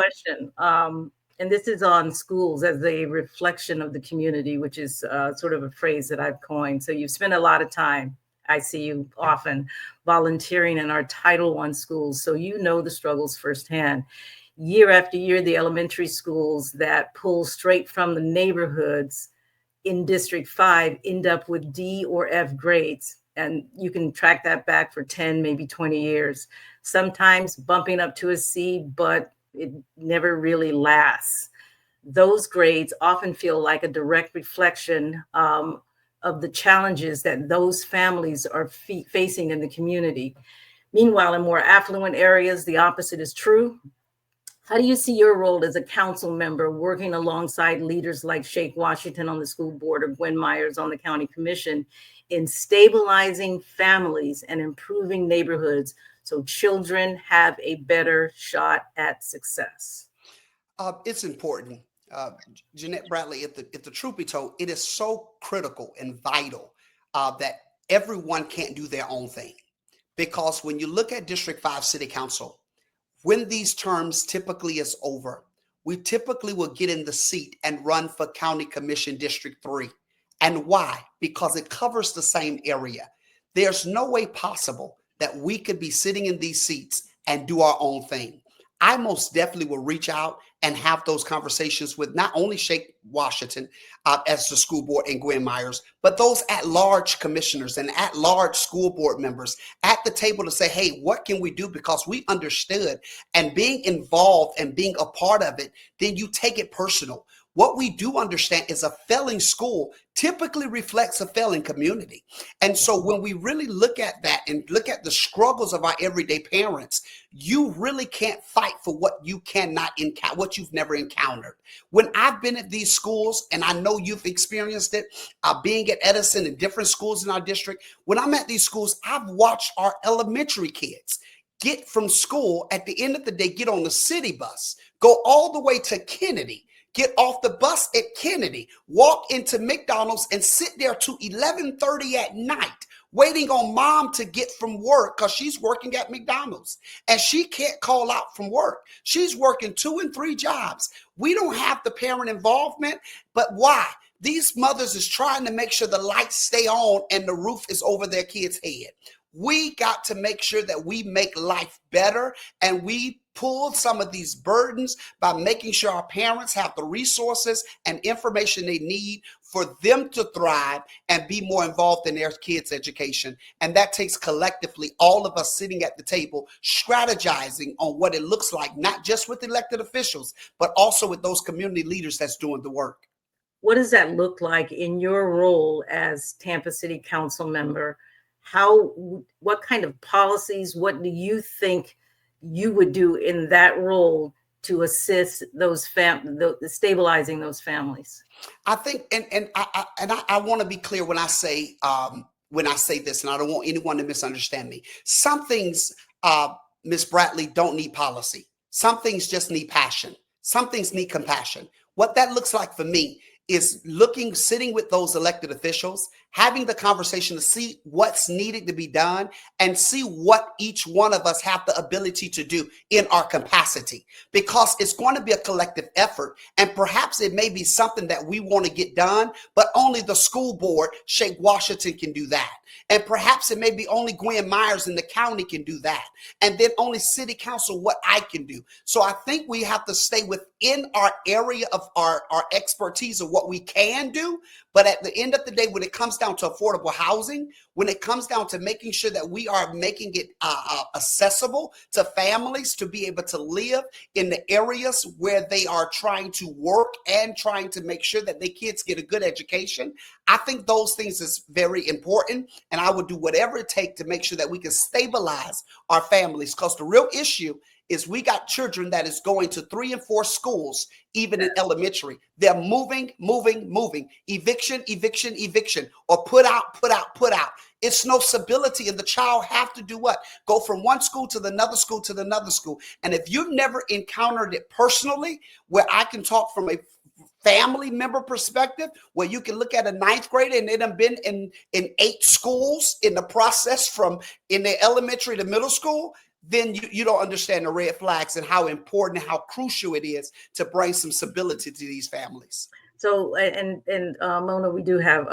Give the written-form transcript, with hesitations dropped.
question. And this is on schools as a reflection of the community, which is sort of a phrase that I've coined. So you've spent a lot of time, I see you often, volunteering in our Title I schools. So you know the struggles firsthand. Year after year, the elementary schools that pull straight from the neighborhoods in District 5 end up with D or F grades. And you can track that back for 10, maybe 20 years, sometimes bumping up to a C, but it never really lasts. Those grades often feel like a direct reflection of the challenges that those families are facing in the community. Meanwhile, in more affluent areas, the opposite is true. How do you see your role as a council member working alongside leaders like Shake Washington on the school board or Gwen Myers on the county commission in stabilizing families and improving neighborhoods so children have a better shot at success? It's important, uh, Jeanette Bradley. If the truth be told, it is so critical and vital that everyone can't do their own thing. Because when you look at District 5 City Council, when these terms typically is over, we typically will get in the seat and run for County Commission District 3. And why? Because it covers the same area. There's no way possible that we could be sitting in these seats and do our own thing. I most definitely will reach out and have those conversations with not only Shake Washington as the school board and Gwen Myers, but those at-large commissioners and at-large school board members at the table to say, hey, what can we do? Because we understood, and being involved and being a part of it, then you take it personal. What we do understand is a failing school typically reflects a failing community. And so when we really look at that and look at the struggles of our everyday parents, you really can't fight for what you cannot encounter, what you've never encountered. When I've been at these schools, and I know you've experienced it, being at Edison and different schools in our district, when I'm at these schools, I've watched our elementary kids get from school at the end of the day, get on the city bus, go all the way to Kennedy, get off the bus at Kennedy, walk into McDonald's and sit there to 11:30 at night, waiting on mom to get from work because she's working at McDonald's and she can't call out from work. She's working 2 and 3 jobs. We don't have the parent involvement, but why? These mothers is trying to make sure the lights stay on and the roof is over their kids' head. We got to make sure that we make life better and we pull some of these burdens by making sure our parents have the resources and information they need for them to thrive and be more involved in their kids' education. And that takes collectively all of us sitting at the table, strategizing on what it looks like, not just with elected officials, but also with those community leaders that's doing the work. What does that look like in your role as Tampa City Council member? How, what kind of policies, what do you think you would do in that role to assist those stabilizing those families? I think, and I want to be clear when I say this, and I don't want anyone to misunderstand me. Some things, Miss Bradley, don't need policy. Some things just need passion. Some things need compassion. What that looks like for me is sitting with those elected officials, having the conversation to see what's needed to be done and see what each one of us have the ability to do in our capacity, because it's going to be a collective effort. And perhaps it may be something that we want to get done, but only the school board, Shake Washington, can do that. And perhaps it may be only Gwen Myers in the county can do that. And then only city council, what I can do. So I think we have to stay within our area of our expertise of what we can do. But at the end of the day, when it comes down to affordable housing, when it comes down to making sure that we are making it accessible to families to be able to live in the areas where they are trying to work and trying to make sure that their kids get a good education, I think those things is very important. And I would do whatever it takes to make sure that we can stabilize our families, because the real issue is we got children that is going to 3 and 4 schools, even in elementary. They're moving, eviction, or put out. It's no stability, and the child have to do what? Go from one school to another school to another school. And if you've never encountered it personally, where I can talk from a family member perspective, where you can look at a 9th grader and they done been in 8 schools in the process from in the elementary to middle school, then you don't understand the red flags and how important, how crucial it is to bring some stability to these families. So, and Mona, we do have